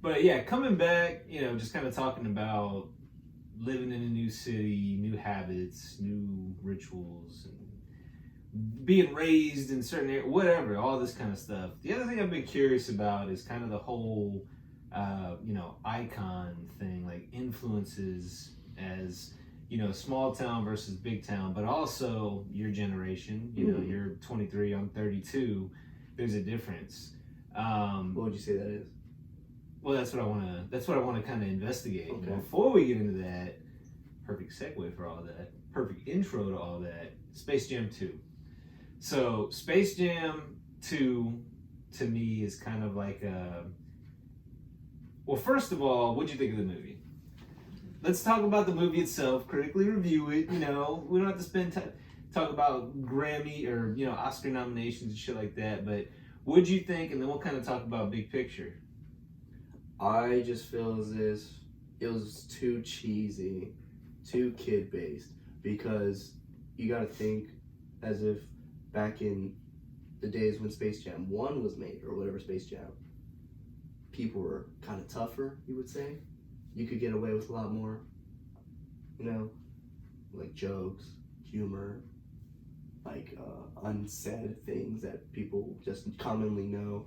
But yeah, coming back, just kind of talking about living in a new city, new habits, new rituals, and being raised in certain areas, whatever, all this kind of stuff. The other thing I've been curious about is kind of the whole, icon thing, like influences as, small town versus big town, but also your generation. You're 23, I'm 32. There's a difference. What would you say that is? Well, that's what I want to. That's what I want to kind of investigate. Okay. Before we get into that, perfect segue for all that. Perfect intro to all that. Space Jam 2. So Space Jam 2, to me, is kind of like a. Well, first of all, what'd you think of the movie? Let's talk about the movie itself. Critically review it. We don't have to spend time talk about Grammy or Oscar nominations and shit like that. But what'd you think? And then we'll kind of talk about big picture. I just feel as if it was too cheesy, too kid-based, because you gotta think as if back in the days when Space Jam 1 was made, or whatever Space Jam, people were kind of tougher, you would say. You could get away with a lot more, like jokes, humor, like unsaid things that people just commonly know.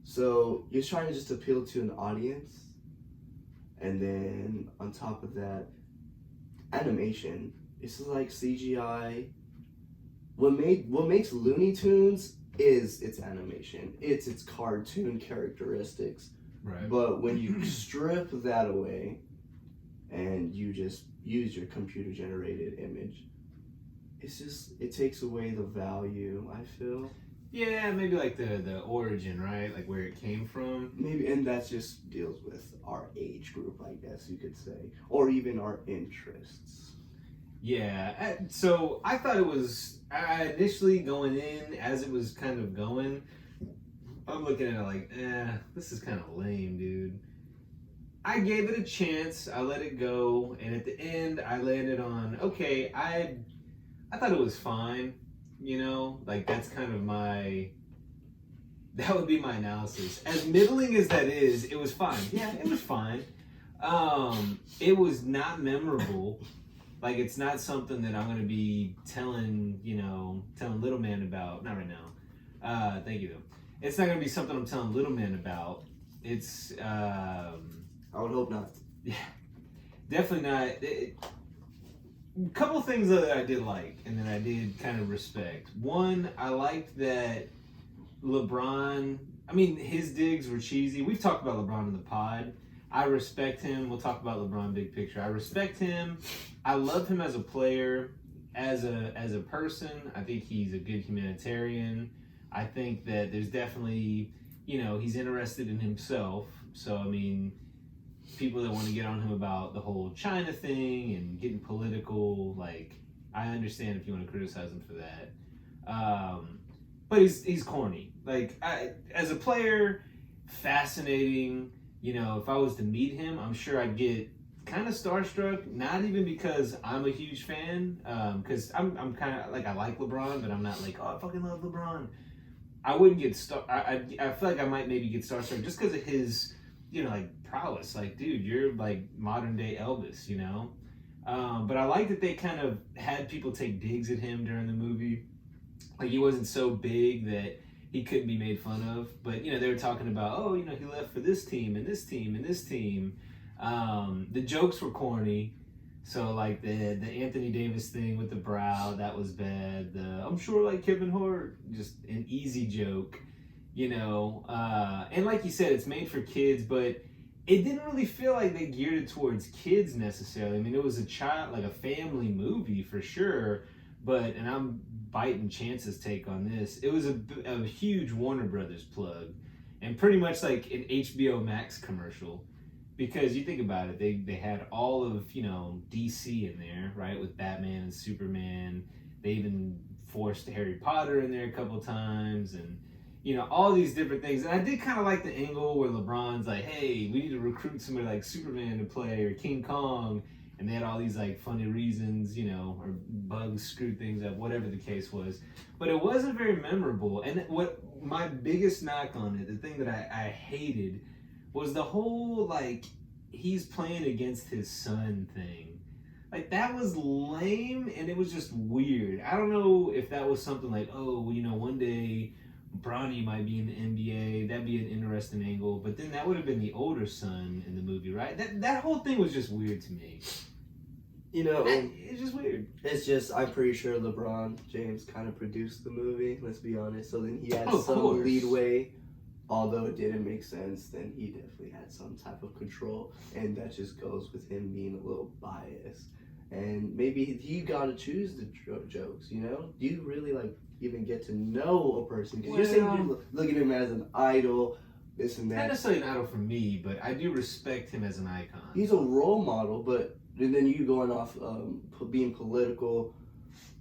So you're trying to just appeal to an audience, and then on top of that, animation. It's like CGI. What makes Looney Tunes is its animation. It's its cartoon characteristics. Right. But when you strip that away, and you just use your computer generated image, it takes away the value, I feel. Yeah, maybe like the origin, right? Like where it came from. Maybe, and that just deals with our age group, I guess you could say, or even our interests. Yeah, so I thought it was, initially going in, as it was kind of going, I'm looking at it like, this is kind of lame, dude. I gave it a chance, I let it go, and at the end, I landed on, okay, I thought it was fine. Like that's kind of that would be my analysis. As middling as that is, it was fine. Yeah, it was fine. It was not memorable. Like it's not something that I'm gonna be telling Little Man about. Not right now. Thank you though. It's not gonna be something I'm telling Little Man about. It's I would hope not. Yeah, definitely not. A couple of things that I did like and that I did kind of respect. One, I liked that LeBron, his digs were cheesy. We've talked about LeBron in the pod. I respect him. We'll talk about LeBron big picture. I respect him. I love him as a player, as a person. I think he's a good humanitarian. I think that there's definitely, he's interested in himself. So, people that want to get on him about the whole China thing and getting political, like, I understand if you want to criticize him for that. But he's corny. Like, as a player, fascinating. If I was to meet him, I'm sure I'd get kind of starstruck. Not even because I'm a huge fan, because I'm kind of like, I like LeBron, but I'm not like, oh, I fucking love LeBron. I wouldn't get I feel like I might maybe get starstruck just because of his prowess. Like, dude, you're like modern day Elvis, but I like that they kind of had people take digs at him during the movie. Like, he wasn't so big that he couldn't be made fun of, but they were talking about, he left for this team and this team and this team. The jokes were corny. So like the Anthony Davis thing with the brow, that was bad. I'm sure like Kevin Hart, just an easy joke. And like you said, it's made for kids, but it didn't really feel like they geared it towards kids necessarily. It was a family movie for sure, and I'm biting Chance's take on this. It was a huge Warner Brothers plug, and pretty much like an HBO Max commercial, because you think about it, they had all of DC in there, right, with Batman and Superman. They even forced Harry Potter in there a couple times, and all these different things. And I did kind of like the angle where LeBron's like, hey, we need to recruit somebody like Superman to play, or King Kong. And they had all these like funny reasons, or bugs screwed things up, whatever the case was. But it wasn't very memorable. And what my biggest knock on it, the thing that I hated, was the whole like he's playing against his son thing. Like that was lame and it was just weird. I don't know if that was something like, oh, well, you know, one day Bronny might be in the NBA. That'd be an interesting angle. But then that would have been the older son in the movie, right? That whole thing was just weird to me. You know, It's just weird. it's just, I'm pretty sure LeBron James kind of produced the movie, let's be honest. So then he had Of some course. leadway. Although it didn't make sense, then he definitely had some type of control. And that just goes with him being a little biased. And maybe he got to choose the jokes, you know? Do you really, like, even get to know a person? Because you're saying you look at him as an idol, this and Not that. necessarily an idol for me, but I do respect him as an icon. He's a role model, but and then you going off being political.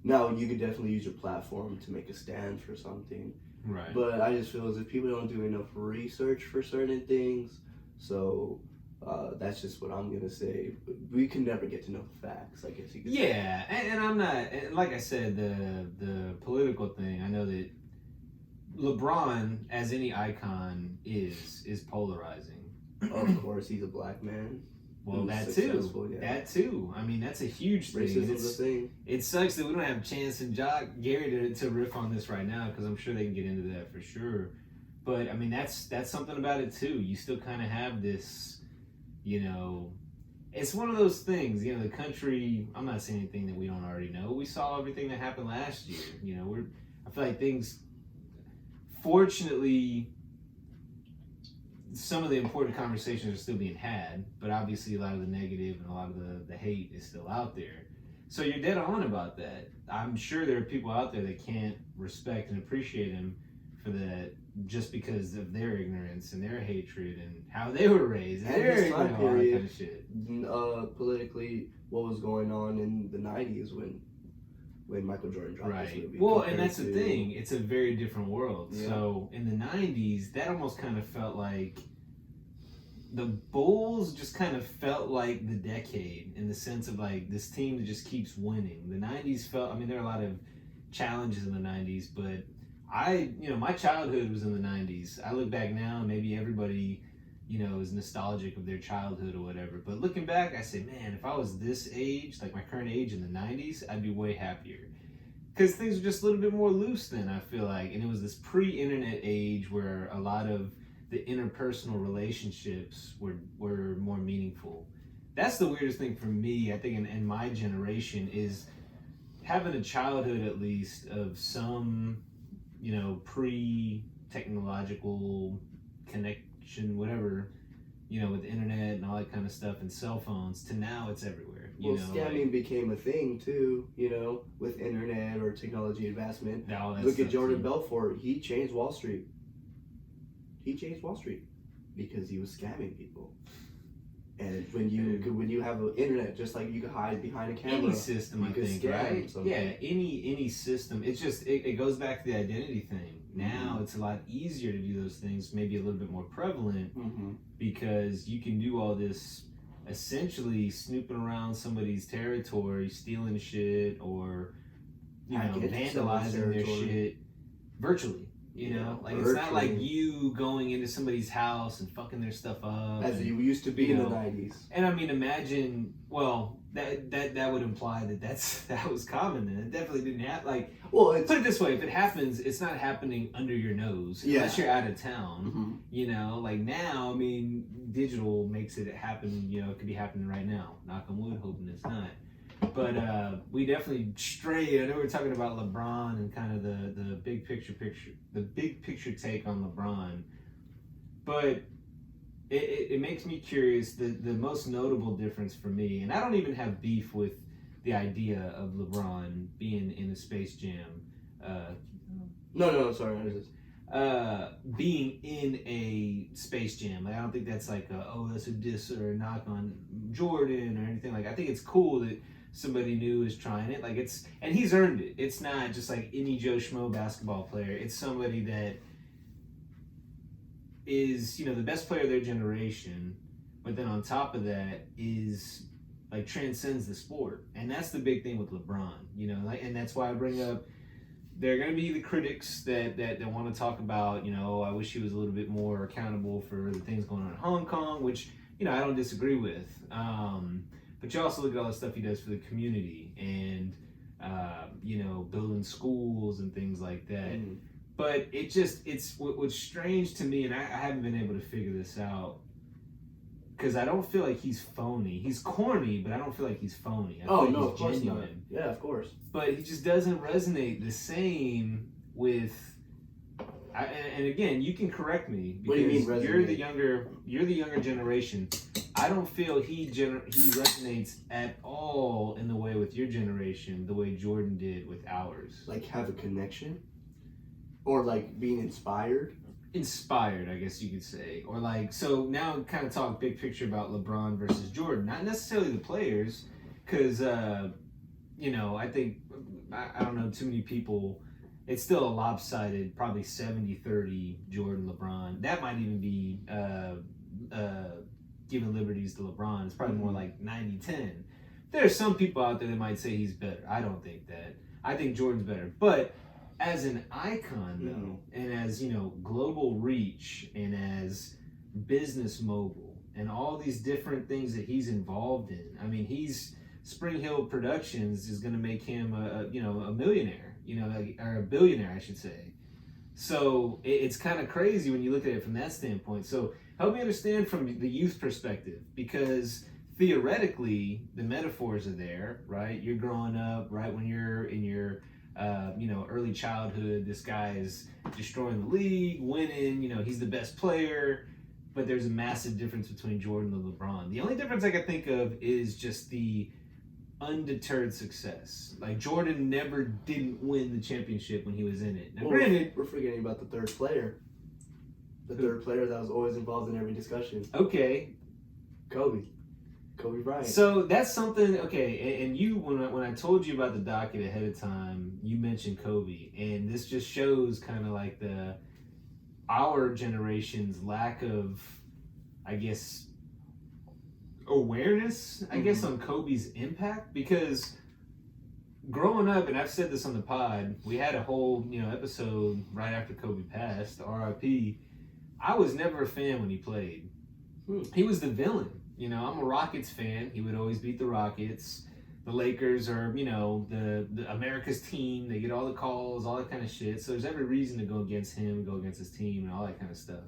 Now you could definitely use your platform to make a stand for something. Right. But I just feel as if people don't do enough research for certain things. So that's just what I'm gonna say. We can never get to know the facts, I guess you could say. Yeah, and I'm not, and like I said, the political thing. I know that LeBron, as any icon, is polarizing. Of course, he's a black man. Well, who's that successful, too. yeah. That too. I mean, that's a huge thing. Racism's a thing. It sucks that we don't have Chance and Gary to riff on this right now because I'm sure they can get into that for sure. But I mean, that's something about it too. You still kind of have this, you know, it's one of those things. You know, the country. I'm not saying anything that we don't already know. We saw everything that happened last year. You know, I feel like things. Fortunately, some of the important conversations are still being had, but obviously a lot of the negative and a lot of the hate is still out there. So you're dead on about that. I'm sure there are people out there that can't respect and appreciate him for that just because of their ignorance and their hatred and how they were raised and their his time all that kind period, of shit. Politically, what was going on in the 90s when Michael Jordan dropped this Right. movie. Well, and that's the thing. It's a very different world. Yeah. So in the 90s, that almost kind of felt like the Bulls just kind of felt like the decade in the sense of like this team that just keeps winning. The 90s felt, I mean, there are a lot of challenges in the 90s, but my childhood was in the 90s. I look back now and maybe everybody, is nostalgic of their childhood or whatever. But looking back, I say, man, if I was this age, like my current age in the 90s, I'd be way happier. Because things were just a little bit more loose then, I feel like. And it was this pre-internet age where a lot of the interpersonal relationships were more meaningful. That's the weirdest thing for me, I think, in my generation, is having a childhood at least of some, pre-technological connection, whatever, with the internet and all that kind of stuff and cell phones, to now it's everywhere. Scamming became a thing too, with internet or technology advancement. Look at Jordan Belfort. He changed Wall Street. Because he was scamming people. And when you have an internet, just like you can hide behind a camera, any system, I think, right? Something. Yeah, any system. It's just it goes back to the identity thing. Now it's a lot easier to do those things, maybe a little bit more prevalent, because you can do all this essentially snooping around somebody's territory, stealing shit, or vandalizing their shit virtually. It's not like you going into somebody's house and fucking their stuff up. As you used to be in the 90s. And I mean, imagine, well, that would imply that was common then. It definitely didn't happen. Put it this way, if it happens, it's not happening under your nose unless you're out of town. Now, I mean, digital makes it happen, it could be happening right now. Knock on wood, hoping it's not. But we definitely strayed. I know we're talking about LeBron and kind of the big picture take on LeBron. But it makes me curious. The most notable difference for me, and I don't even have beef with the idea of LeBron being in a Space Jam. No, sorry. Being in a Space Jam. I don't think that's like that's a diss or a knock on Jordan or anything. I think it's cool that somebody new is trying it. And he's earned it. It's not just like any Joe Schmo basketball player. It's somebody that is, the best player of their generation, but then on top of that is transcends the sport. And that's the big thing with LeBron, and that's why I bring up there are going to be the critics that want to talk about, I wish he was a little bit more accountable for the things going on in Hong Kong, which, I don't disagree with. But you also look at all the stuff he does for the community and, building schools and things like that. But what's strange to me, and I haven't been able to figure this out, because I don't feel like he's phony. He's corny, but I don't feel like he's phony. I feel like of course genuine. not. Yeah, of course. But he just doesn't resonate the same with. And again, you can correct me because what do you mean resonate? You're the younger generation. I don't feel he resonates at all in the way with your generation, the way Jordan did with ours. Like have a connection, or like being inspired. Inspired, I guess you could say, or like, so now kind of talk big picture about LeBron versus Jordan, not necessarily the players, because I think I don't know too many people. It's still a lopsided, probably 70-30 Jordan LeBron. That might even be giving liberties to LeBron. It's probably more like 90-10. There are some people out there that might say he's better. I don't think that. I think Jordan's better, but as an icon, though, and as, global reach and as business mogul and all these different things that he's involved in, I mean, Spring Hill Productions is going to make him a millionaire, or a billionaire, I should say. So it's kind of crazy when you look at it from that standpoint. So help me understand from the youth perspective, because theoretically the metaphors are there, right? You're growing up, right? When you're in your early childhood, this guy is destroying the league, winning, he's the best player, but there's a massive difference between Jordan and LeBron. The only difference I can think of is just the undeterred success. Like, Jordan never didn't win the championship when he was in it. Now, granted, we're forgetting about the third player. The third player that was always involved in every discussion. Okay. Kobe Bryant. So that's something, okay, and you, when I told you about the docket ahead of time, you mentioned Kobe, and this just shows kind of like our generation's lack of, I guess, awareness, I guess, on Kobe's impact, because growing up, and I've said this on the pod, we had a whole, episode right after Kobe passed, RIP. I was never a fan when he played. He was the villain. I'm a Rockets fan. He would always beat the Rockets. The Lakers are, the America's team. They get all the calls, all that kind of shit. So there's every reason to go against him, go against his team, and all that kind of stuff.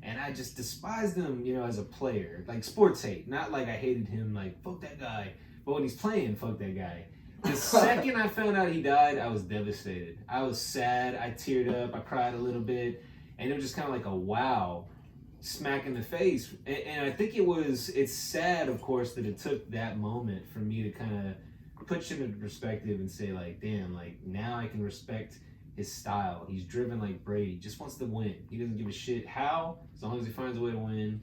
And I just despised him, as a player. Like, sports hate. Not like I hated him, like, fuck that guy. But when he's playing, fuck that guy. The second I found out he died, I was devastated. I was sad. I teared up. I cried a little bit. And it was just kind of like a wow. Smack in the face. And I think it's sad, of course, that it took that moment for me to kind of put him into perspective and say, like, damn, like, now I can respect his style. He's driven like Brady, just wants to win. He doesn't give a shit how, as long as he finds a way to win.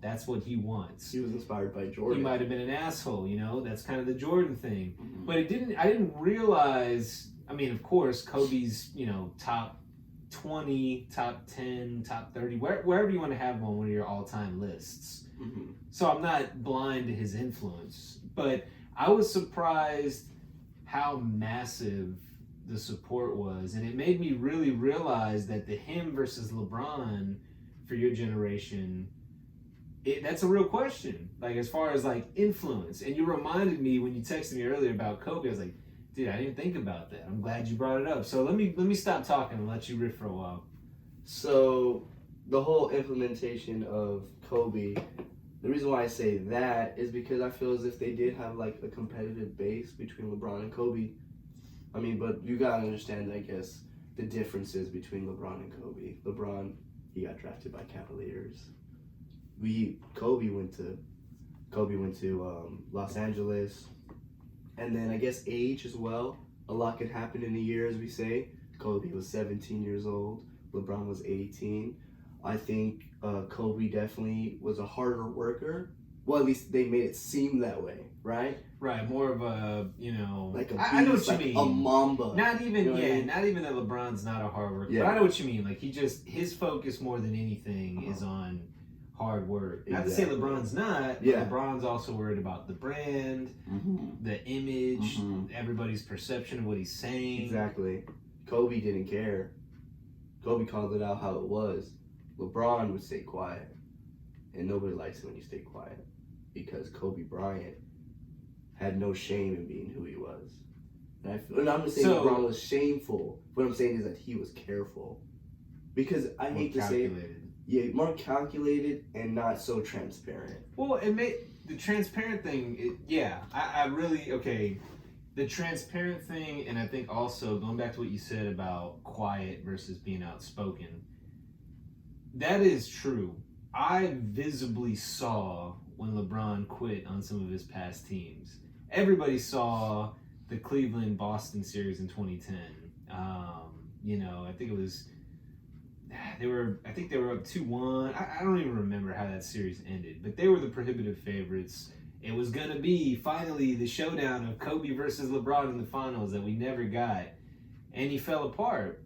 That's what he wants. He was inspired by Jordan. He might have been an asshole, that's kind of the Jordan thing. But I didn't realize, I mean, of course, Kobe's, top 20, top 10, top 30, wherever you want to have him on one of your all-time lists. So I'm not blind to his influence, but I was surprised how massive the support was, and it made me really realize that the him versus LeBron for your generation, that's a real question, like, as far as like influence. And you reminded me when you texted me earlier about Kobe. I was like, dude, I didn't think about that. I'm glad you brought it up. So let me stop talking and let you riff for a while. So the whole implementation of Kobe, the reason why I say that is because I feel as if they did have like a competitive base between LeBron and Kobe. I mean, but you gotta understand, I guess, the differences between LeBron and Kobe. LeBron, he got drafted by Cavaliers. Kobe went to Los Angeles. And then I guess age as well. A lot could happen in a year, as we say. Kobe was 17 years old. LeBron was 18. I think Kobe definitely was a harder worker. Well, at least they made it seem that way, right? Right, more of a, like a beast, I know what like you mean. A Mamba. Not even, not even that LeBron's not a hard worker. Yeah. But I know what you mean. Like, his focus more than anything is on hard work. Not to say LeBron's not, but LeBron's also worried about the brand, the image, everybody's perception of what he's saying. Exactly. Kobe didn't care. Kobe called it out how it was. LeBron would stay quiet. And nobody likes it when you stay quiet. Because Kobe Bryant had no shame in being who he was. And I'm not saying LeBron was shameful. What I'm saying is that he was careful. Because I hate to say it. Yeah, more calculated and not so transparent. Well, the transparent thing, I really, okay, the transparent thing, and I think also, going back to what you said about quiet versus being outspoken, that is true. I visibly saw when LeBron quit on some of his past teams. Everybody saw the Cleveland-Boston series in 2010. I think it was... they were up 2-1. I don't even remember how that series ended, but they were the prohibitive favorites. It was gonna be finally the showdown of Kobe versus LeBron in the finals that we never got, and he fell apart.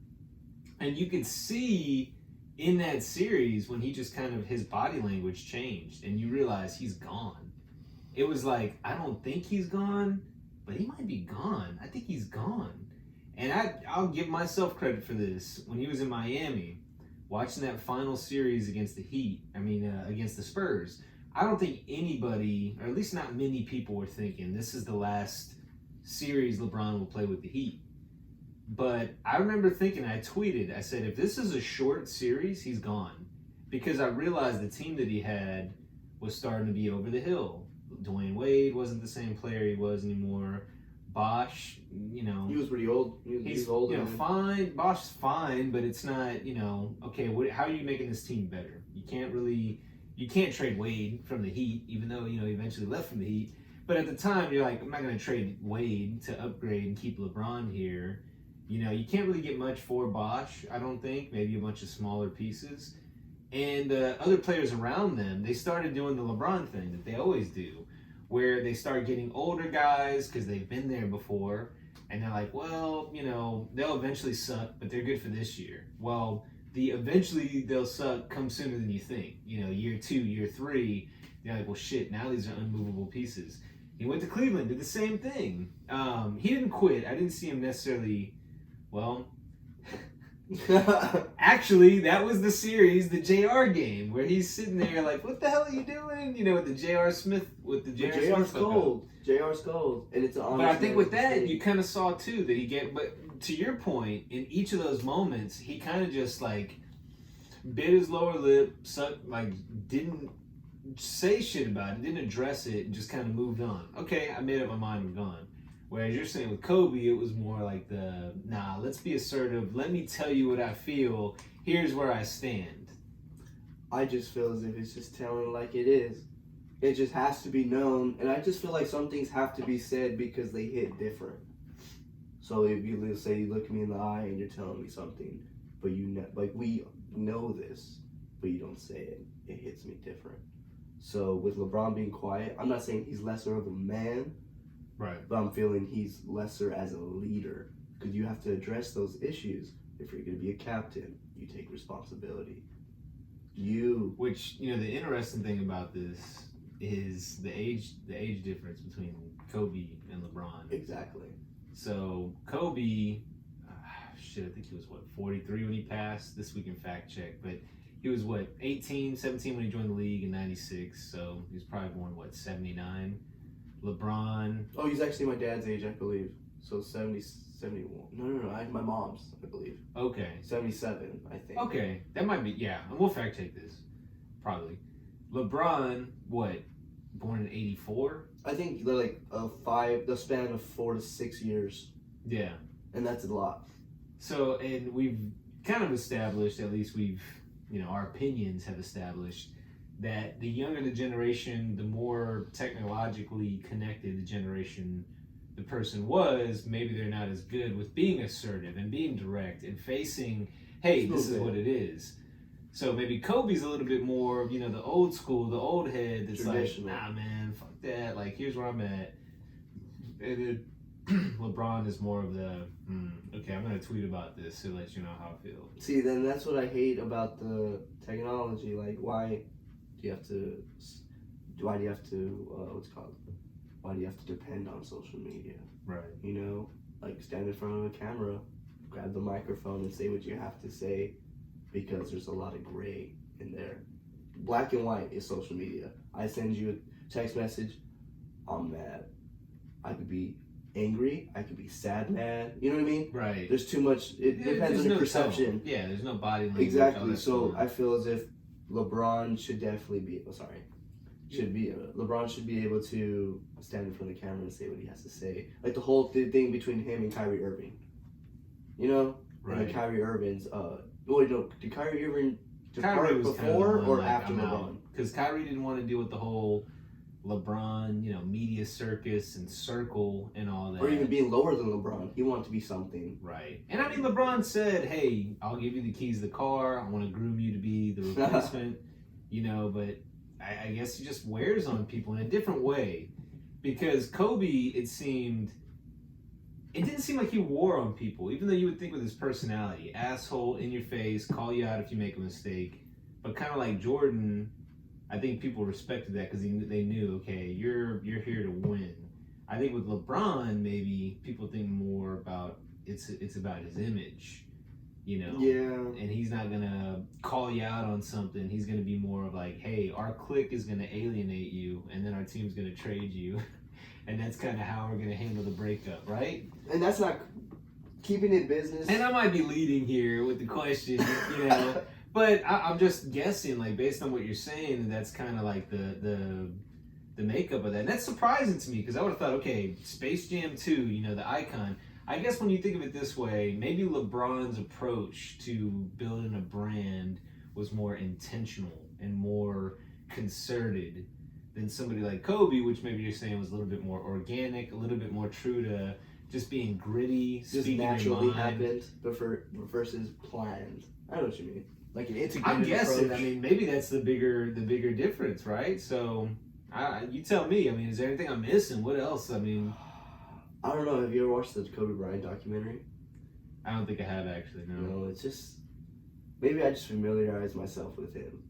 And you could see in that series when he just kind of, his body language changed, and you realize he's gone. It was like, I don't think he's gone, but he might be gone. I think he's gone. And I'll give myself credit for this. When he was in Miami, watching that final series against against the Spurs, I don't think anybody, or at least not many people, were thinking this is the last series LeBron will play with the Heat. But I remember thinking, I tweeted, I said, if this is a short series, he's gone. Because I realized the team that he had was starting to be over the hill. Dwayne Wade wasn't the same player he was anymore. Bosh, he was pretty old. He's old. Fine. Bosh's fine, but it's not, okay, how are you making this team better? You can't trade Wade from the Heat, even though, he eventually left from the Heat. But at the time, you're like, I'm not going to trade Wade to upgrade and keep LeBron here. You can't really get much for Bosh, I don't think. Maybe a bunch of smaller pieces. And other players around them, they started doing the LeBron thing that they always do, where they start getting older guys because they've been there before, and they're like, well, they'll eventually suck, but they're good for this year. Well, eventually they'll suck comes sooner than you think. Year 2, year 3, they're like, well, shit, now these are unmovable pieces. He went to Cleveland, did the same thing. He didn't quit. I didn't see him necessarily, actually, that was the series, the JR game, where he's sitting there like, what the hell are you doing? With the J.R. Smith, JR's cold. JR's cold. And it's an honest. But I think with that, you kind of saw too that but to your point, in each of those moments, he kind of just like bit his lower lip, didn't say shit about it, didn't address it, and just kind of moved on. Okay, I made up my mind, we're gone. Whereas you're saying with Kobe, it was more like let's be assertive. Let me tell you what I feel. Here's where I stand. I just feel as if it's just telling like it is. It just has to be known. And I just feel like some things have to be said because they hit different. So if you look me in the eye and you're telling me something, but we know this, but you don't say it, it hits me different. So with LeBron being quiet, I'm not saying he's lesser of a man, right? But I'm feeling he's lesser as a leader because you have to address those issues. If you're going to be a captain, you take responsibility. Which the interesting thing about this is the age difference between Kobe and LeBron. Exactly. So Kobe, I think he was 43 when he passed. This we can fact check, but he was 18, 17 when he joined the league in '96. So he was probably born 79. LeBron. Oh, he's actually my dad's age, I believe. So 70, 71. No. My mom's, I believe. Okay. 77, I think. Okay, that might be, and we'll fact check this, probably. LeBron, born in 84? I think they're like the span of 4 to 6 years. Yeah. And that's a lot. So, and we've kind of established, at least our opinions have established, that the younger the generation, the more technologically connected the person was, maybe they're not as good with being assertive and being direct and facing, hey, this is what it is. So maybe Kobe's a little bit more, the old school, the old head that's like, nah, man, fuck that. Like, here's where I'm at. And then LeBron is more of the, okay, I'm going to tweet about this to let you know how I feel. See, then that's what I hate about the technology. Like, why do you have to depend on social media? Right. Like stand in front of a camera grab the microphone and say what you have to say, because there's a lot of gray in there. Black and white is social media. I send you a text message, I'm mad. I could be angry, I could be sad mad, you know what I mean? Right. There's too much, it depends on the perception. Tone. Yeah, there's no body language. Exactly, so I feel as if LeBron should definitely be, LeBron should be able to stand in front of the camera and say what he has to say. Like the whole thing between him and Kyrie Irving. You know? Right. And Kyrie Irving's, did Kyrie Irving Kyrie was before kind of or after LeBron? Because Kyrie didn't want to deal with the whole LeBron, media circus and circle and all that. Or even being lower than LeBron. He wanted to be something. Right. And I mean, LeBron said, hey, I'll give you the keys to the car. I want to groom you to be the replacement, but I guess he just wears on people in a different way. Because Kobe, it didn't seem like he wore on people, even though you would think with his personality, asshole, in your face, call you out if you make a mistake. But kind of like Jordan, I think people respected that because they knew, okay, you're here to win. I think with LeBron, maybe people think more about it's about his image, Yeah. And he's not gonna call you out on something. He's gonna be more of like, hey, our clique is gonna alienate you, and then our team's gonna trade you, and that's kind of how we're gonna handle the breakup, right? And that's not keeping it business. And I might be leading here with the question, but I'm just guessing, like based on what you're saying, that's kind of like the makeup of that. And that's surprising to me because I would have thought, okay, Space Jam 2, the icon. I guess when you think of it this way, maybe LeBron's approach to building a brand was more intentional and more concerted than somebody like Kobe, which maybe you're saying was a little bit more organic, a little bit more true to just being gritty, just naturally happened, but versus planned. I know what you mean. Like an integrated I'm guessing. approach. I mean, maybe that's the bigger difference, right? So, you tell me. I mean, is there anything I'm missing? What else? I mean, I don't know. Have you ever watched the Kobe Bryant documentary? I don't think I have actually. No. It's just maybe I just familiarize myself with him,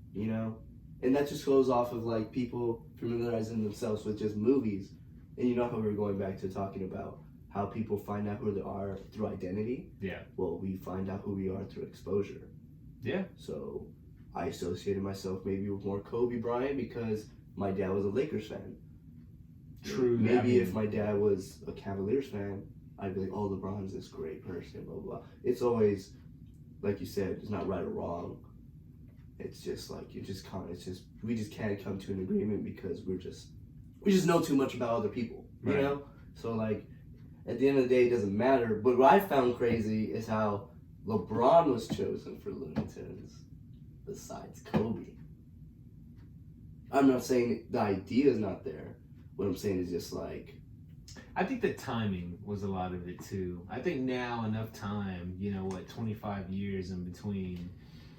and that just goes off of like people familiarizing themselves with just movies, and how we were going back to talking about how people find out who they are through identity. Yeah. Well, we find out who we are through exposure. Yeah. So I associated myself maybe with more Kobe Bryant because my dad was a Lakers fan. True. Maybe if my dad was a Cavaliers fan, I'd be like, oh, LeBron's this great person, blah, blah, blah. It's always, like you said, it's not right or wrong. It's just like, we just can't come to an agreement because we just know too much about other people, Right. So like, at the end of the day, it doesn't matter. But what I found crazy is how LeBron was chosen for Looney Tunes besides Kobe. I'm not saying the idea is not there. What I'm saying is just like... I think the timing was a lot of it too. I think now enough time, 25 years in between.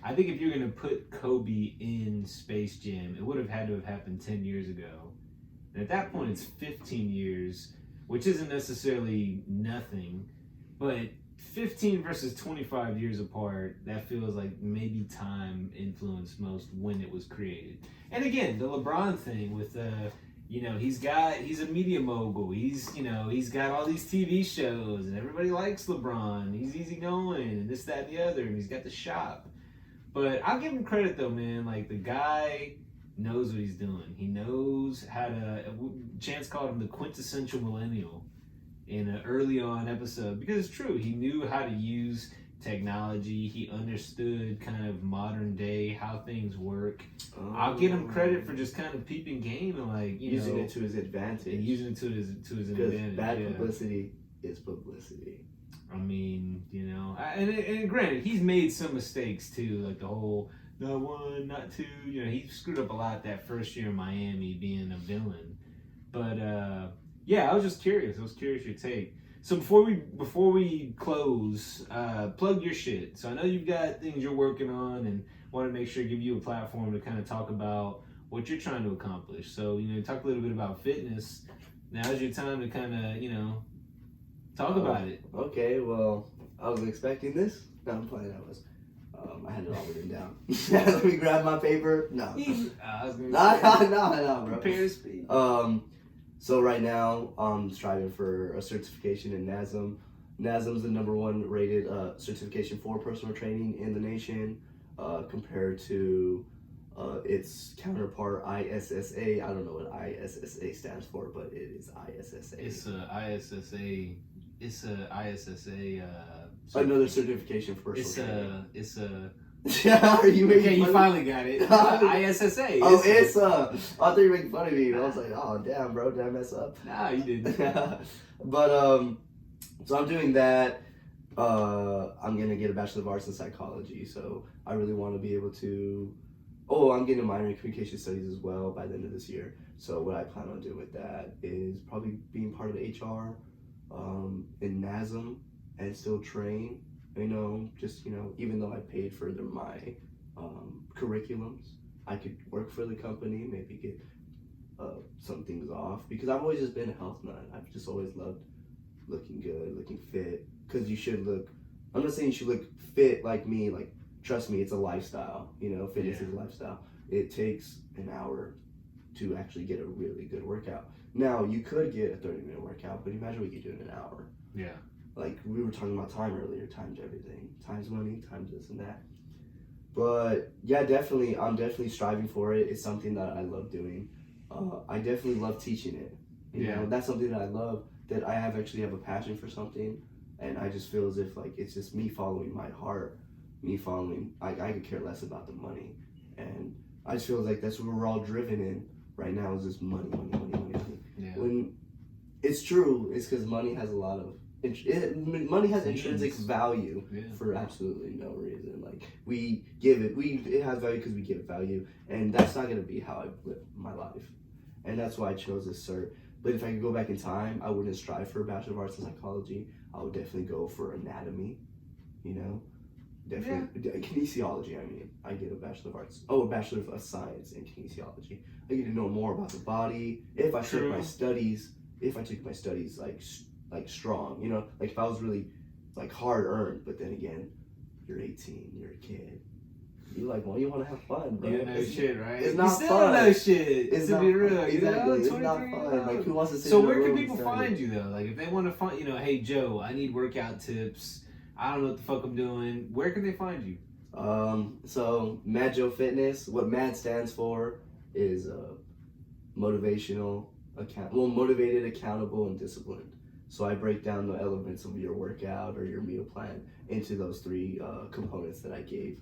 I think if you're going to put Kobe in Space Jam, it would have had to have happened 10 years ago. And at that point, it's 15 years, which isn't necessarily nothing, but 15 versus 25 years apart, that feels like maybe time influenced most when it was created. And again, the LeBron thing with he's a media mogul. He's got all these TV shows and everybody likes LeBron. He's easygoing and this, that, and the other, and he's got the shop. But I'll give him credit though, man. Like the guy knows what he's doing. He knows how to. Chance called him the quintessential millennial in an early on episode because it's true. He knew how to use technology. He understood kind of modern day how things work. I'll give him credit for just kind of peeping game and like using it to his advantage. And using it to his advantage. Bad publicity is publicity. I mean, and granted, he's made some mistakes too, like the whole not one, not two. He screwed up a lot that first year in Miami being a villain. But yeah, I was just curious. I was curious your take. So before we close, plug your shit. So I know you've got things you're working on, and want to make sure to give you a platform to kind of talk about what you're trying to accomplish. So talk a little bit about fitness. Now's your time to kind of talk about it. Okay, well, I was expecting this. No, I'm playing. I had it all written down. Let me grab my paper. No. No, bro. Prepare to speak. So right now, I'm striving for a certification in NASM. NASM's the #1 rated certification for personal training in the nation, compared to its counterpart ISSA. I don't know what ISSA stands for, but it is ISSA. It's a ISSA. It's a ISSA. Another certification for personal training. It's a. Are you making Okay, you fun finally got it. ISSA. Oh, it's I thought you were making fun of me. I was like, oh damn, bro, did I mess up? Nah, you didn't. But so I'm doing that. I'm gonna get a Bachelor of Arts in Psychology, so I really want to be able to. Oh, I'm getting a minor in Communication Studies as well by the end of this year. So what I plan on doing with that is probably being part of the HR in NASM and still train. Even though I paid for my curriculums, I could work for the company, maybe get some things off, because I've always just been a health nut. I've just always loved looking good, looking fit, because you should look, I'm not saying you should look fit like me, like, trust me, it's a lifestyle, fitness is a lifestyle. It takes an hour to actually get a really good workout. Now, you could get a 30-minute workout, but imagine what you do in an hour. Yeah. Like, we were talking about time earlier, time's everything. Time's money, time's this and that. But, yeah, I'm definitely striving for it. It's something that I love doing. I definitely love teaching it. You know, that's something that I love, that I actually have a passion for something, and I just feel as if, like, it's just me following my heart, I could care less about the money. And I just feel like that's what we're all driven in right now, is just money. Yeah. When it's true, it's because money has a lot of money has intrinsic value for absolutely no reason. Like, it has value because we give it value, and that's not going to be how I live my life. And that's why I chose this cert. But if I could go back in time, I wouldn't strive for a Bachelor of Arts in Psychology. I would definitely go for anatomy, definitely. Kinesiology, I get a Bachelor of Arts. Oh, a Bachelor of Science in Kinesiology. I get to know more about the body. If I took my studies like strong, like if I was really like hard earned, but then again, you're 18, you're a kid. You want to have fun, bro. You don't know shit, right? It's not you still fun. don't know shit. It's to not be real. fun. Exactly. It's not fun. Like, who wants to sit So in a where can room people and find you though? Like, if they want to find, hey Joe, I need workout tips. I don't know what the fuck I'm doing. Where can they find you? So Mad Joe Fitness. What MAD stands for is motivated, accountable, and disciplined. So I break down the elements of your workout or your meal plan into those 3 components that I gave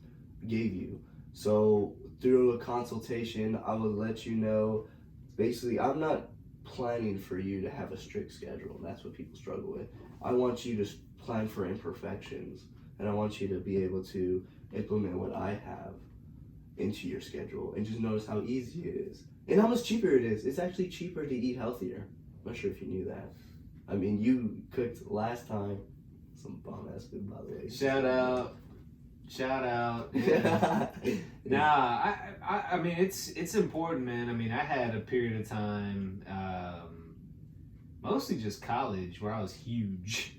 you. So through a consultation, I will let you know. Basically, I'm not planning for you to have a strict schedule. That's what people struggle with. I want you to plan for imperfections, and I want you to be able to implement what I have into your schedule, and just notice how easy it is and how much cheaper it is. It's actually cheaper to eat healthier. I'm not sure if you knew that. You cooked last time some bomb ass food, by the way. Shout out. Yeah. Nah, I mean, it's important, man. I had a period of time, mostly just college, where I was huge.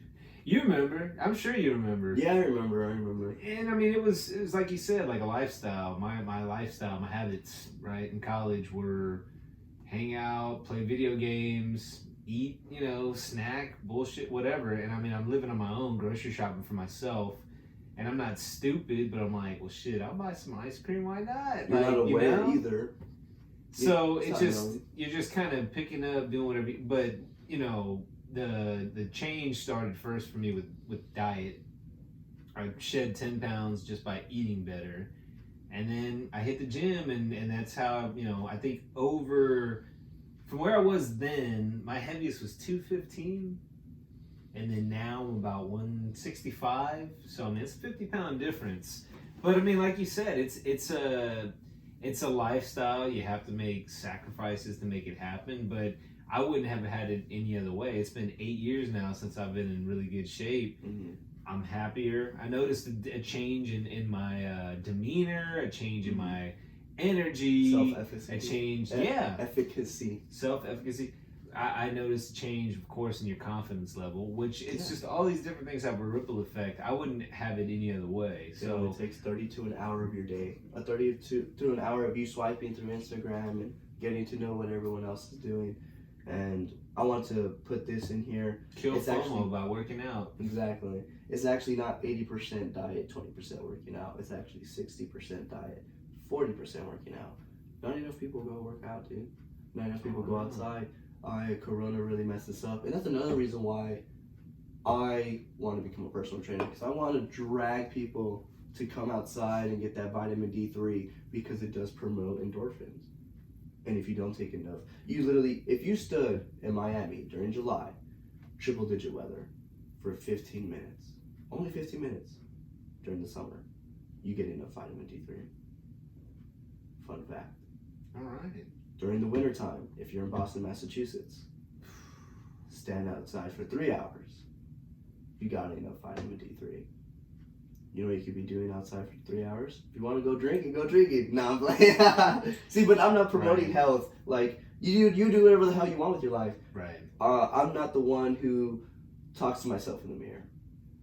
You remember? I'm sure you remember. Yeah, I remember. And it was like you said, like a lifestyle. My lifestyle, my habits, right, in college were hang out, play video games, eat, snack, bullshit, whatever. And I'm living on my own, grocery shopping for myself. And I'm not stupid, but I'm like, well, shit, I'll buy some ice cream. Why not? You're not aware either. So you're just kind of picking up, doing whatever. But the change started first for me with diet. I shed 10 pounds just by eating better, and then I hit the gym, and that's how I think from where I was then, my heaviest was 215. And then now I'm about 165. So it's a 50-pound difference. But like you said, it's a lifestyle. You have to make sacrifices to make it happen. But I wouldn't have had it any other way. It's been 8 years now since I've been in really good shape. Mm-hmm. I'm happier. I noticed a change in my demeanor, a change in my energy, self-efficacy. A change, efficacy. Self-efficacy. I noticed change, of course, in your confidence level, which it's just all these different things have a ripple effect. I wouldn't have it any other way. So it takes 30 to an hour of your day, 30 to an hour of you swiping through Instagram and getting to know what everyone else is doing. And I want to put this in here. Kill It's FOMO actually- by working out. Exactly. It's actually not 80% diet, 20% working out. It's actually 60% diet, 40% working out. Not enough people go work out, dude. Not enough people go outside. Corona really messed this up. And that's another reason why I want to become a personal trainer, because I want to drag people to come outside and get that vitamin D3, because it does promote endorphins. And if you don't take enough, you literally, if you stood in Miami during July, triple digit weather, for 15 minutes, only 15 minutes during the summer, you get enough vitamin D3. Fun fact. All right. During the wintertime, if you're in Boston, Massachusetts, stand outside for 3 hours, you got enough vitamin D3. You know what you could be doing outside for 3 hours? If you want to go drinking, go drinking. No, I'm playing. See, but I'm not promoting health. Like, you do whatever the hell you want with your life. Right. I'm not the one who talks to myself in the mirror.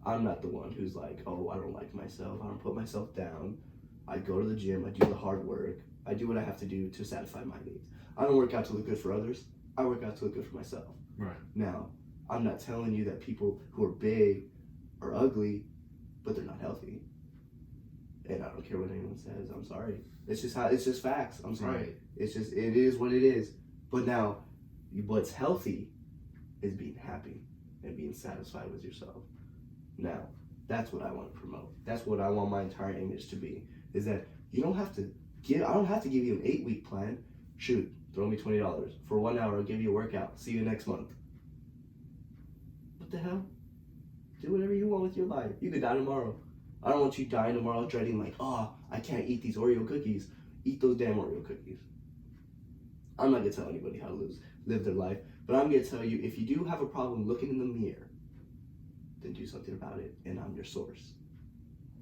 I'm not the one who's like, oh, I don't like myself. I don't put myself down. I go to the gym. I do the hard work. I do what I have to do to satisfy my needs. I don't work out to look good for others. I work out to look good for myself. Right. Now, I'm not telling you that people who are big are ugly, but they're not healthy. And I don't care what anyone says. I'm sorry. It's just facts. I'm sorry. Right. It is what it is. But now, what's healthy is being happy and being satisfied with yourself. Now, that's what I want to promote. That's what I want my entire image to be. Is that I don't have to give you an 8-week plan. Shoot, throw me $20 for 1 hour. I'll give you a workout. See you next month. What the hell? Do whatever you want with your life. You could die tomorrow. I don't want you dying tomorrow dreading like, oh, I can't eat these Oreo cookies. Eat those damn Oreo cookies. I'm not going to tell anybody how to live their life, but I'm going to tell you, if you do have a problem looking in the mirror, then do something about it, and I'm your source.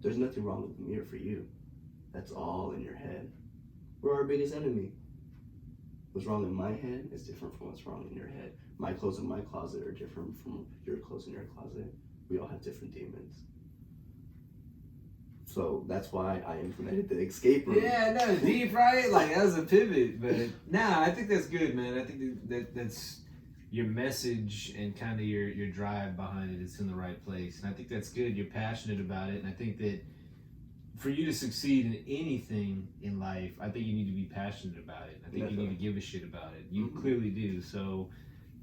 There's nothing wrong with the mirror for you. That's all in your head. We're our biggest enemy. What's wrong in my head is different from what's wrong in your head. My clothes in my closet are different from your clothes in your closet. We all have different demons. So that's why I implemented the escape room. Yeah, no, deep, right? Like, that was a pivot. But, nah, I think that's good, man. I think that's your message and kind of your drive behind it is in the right place. And I think that's good. You're passionate about it. And I think that for you to succeed in anything in life, I think you need to be passionate about it. I think you need to give a shit about it. You clearly do. So,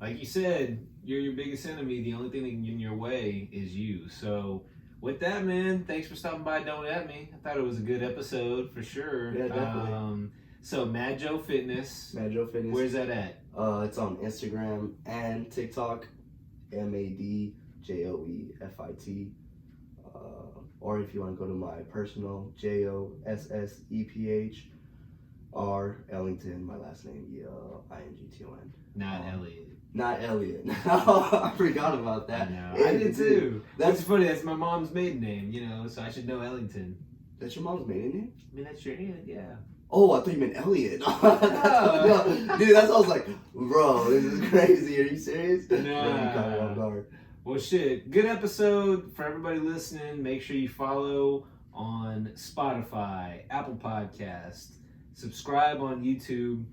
like you said, you're your biggest enemy. The only thing that can get in your way is you. So, with that, man, thanks for stopping by Don't At Me. I thought it was a good episode for sure. Yeah, definitely. So, Mad Joe Fitness. Mad Joe Fitness. Where's that at? It's on Instagram and TikTok. MadJoeFit. Or if you want to go to my personal, JOSSEPH Ellington, my last name, INGTON. Not Elliot. Not Elliot. I forgot about that. I know. I did too. That's That's funny. That's my mom's maiden name, so I should know Ellington. That's your mom's maiden name? I mean, that's your aunt, yeah. Oh, I thought you meant Elliot. No, dude, that's I was like, bro, this is crazy. Are you serious? Nah. You caught me off guard. Well, shit. Good episode for everybody listening. Make sure you follow on Spotify, Apple Podcast, subscribe on YouTube.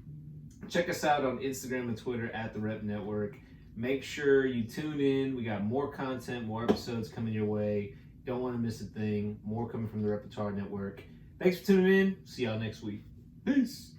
Check us out on Instagram and Twitter at therep.network. Make sure you tune in. We got more content, more episodes coming your way. Don't want to miss a thing. More coming from the Repertoire Network. Thanks for tuning in. See y'all next week. Peace.